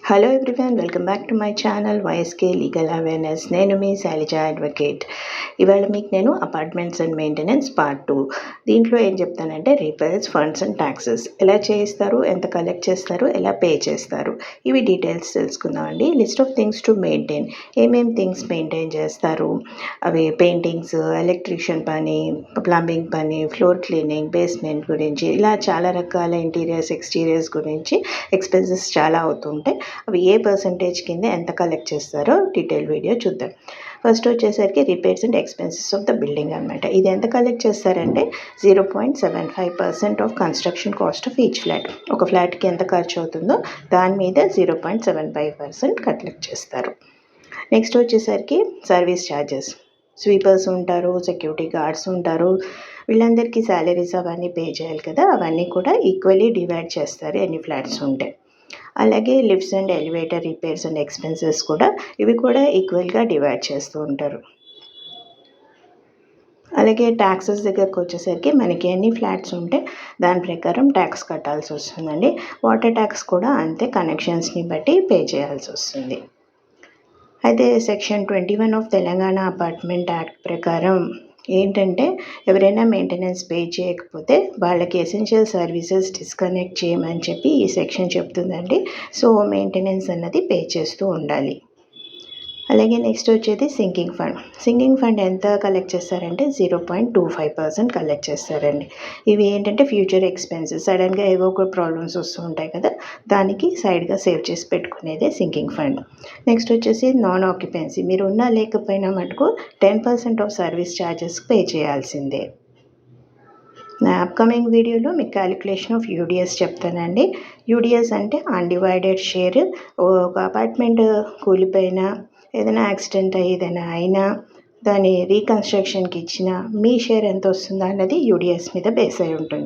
Hello everyone, welcome back to my channel YSK legal awareness. నేను మీ Shailaja advocate. ఇవాళ మీకు నేను అపార్ట్మెంట్స్ అండ్ మెయింటెనెన్స్ పార్ట్ 2 దీంట్లో ఏం చెప్తానంటే రిపేర్స్, ఫండ్స్ అండ్ ట్యాక్సెస్ ఎలా చేయిస్తారు, ఎంత కలెక్ట్ చేస్తారు, ఎలా పే చేస్తారు, ఇవి డీటెయిల్స్ తెలుసుకుందామండి. List of things to maintain, ఏమేమి థింగ్స్ మెయింటైన్ చేస్తారు, అవి పెయింటింగ్స్, ఎలక్ట్రీషియన్ పని, ప్లంబింగ్ పని, ఫ్లోర్ క్లీనింగ్, బేస్మెంట్ గురించి, ఇలా చాలా రకాల ఇంటీరియర్స్, ఎక్స్టీరియర్స్ గురించి ఎక్స్పెన్సెస్ చాలా అవుతుంటాయి. అవి ఏ పర్సంటేజ్ కింద ఎంత కలెక్ట్ చేస్తారో డీటెయిల్ వీడియో చూద్దాం. ఫస్ట్ వచ్చేసరికి repairs and expenses of the building అనమాట. ఇది ఎంత కలెక్ట్ చేస్తారంటే 0.75% of construction cost of each flat. ఒక ఫ్లాట్కి ఎంత ఖర్చు అవుతుందో దాని మీద 0.75% కలెక్ట్ చేస్తారు. నెక్స్ట్ వచ్చేసరికి సర్వీస్ ఛార్జెస్. స్వీపర్స్ ఉంటారు, సెక్యూరిటీ గార్డ్స్ ఉంటారు, వీళ్ళందరికీ శాలరీస్ అవన్నీ పే చేయాలి కదా, అవన్నీ కూడా ఈక్వల్లీ డివైడ్ చేస్తారు ఎన్ని ఫ్లాట్స్ ఉంటే. అలాగే lifts and elevator repairs and expenses కూడా ఇవి కూడా ఈక్వల్గా డివైడ్ చేస్తూ ఉంటారు. అలాగే ట్యాక్సెస్ దగ్గరకు వచ్చేసరికి మనకి ఎన్ని ఫ్లాట్స్ ఉంటే దాని ప్రకారం ట్యాక్స్ కట్టాల్సి వస్తుందండి. వాటర్ ట్యాక్స్ కూడా అంతే, కనెక్షన్స్ని బట్టి పే చేయాల్సి వస్తుంది. అయితే section 21 of Telangana apartment act ప్రకారం ఏంటంటే ఎవరైనా మెయింటెనెన్స్ పే చేయకపోతే వాళ్ళకి ఎసెన్షియల్ సర్వీసెస్ డిస్కనెక్ట్ చేయమని చెప్పి ఈ సెక్షన్ చెప్తుందండి. సో మెయింటెనెన్స్ అన్నది పే చేస్తూ ఉండాలి. అలాగే నెక్స్ట్ వచ్చేది సింకింగ్ ఫండ్. సింకింగ్ ఫండ్ ఎంత కలెక్ట్ చేస్తారంటే 0.25% కలెక్ట్ చేస్తారండి. ఇవి ఏంటంటే ఫ్యూచర్ ఎక్స్పెన్సెస్, సడన్గా ఏవో ఒక ప్రాబ్లమ్స్ వస్తూ ఉంటాయి కదా, దానికి సైడ్గా సేవ్ చేసి పెట్టుకునేదే సింకింగ్ ఫండ్. నెక్స్ట్ వచ్చేసి నాన్ ఆక్యుపెన్సీ. మీరు ఉన్నా లేకపోయినా మటుకు 10% ఆఫ్ సర్వీస్ ఛార్జెస్ పే చేయాల్సిందే. నా అప్కమింగ్ వీడియోలో మీకు క్యాలిక్యులేషన్ ఆఫ్ యూడిఎస్ చెప్తానండి. యూడిఎస్ అంటే అన్డివైడెడ్ షేర్. ఒక అపార్ట్మెంట్ కూలిపోయినా, ఏదైనా యాక్సిడెంట్ అయ్యి ఏదైనా అయినా, దాని రీకన్స్ట్రక్షన్కి ఇచ్చిన మీ షేర్ ఎంత వస్తుందో అన్నది యూడిఎస్ మీద బేస్ అయి ఉంటుంది.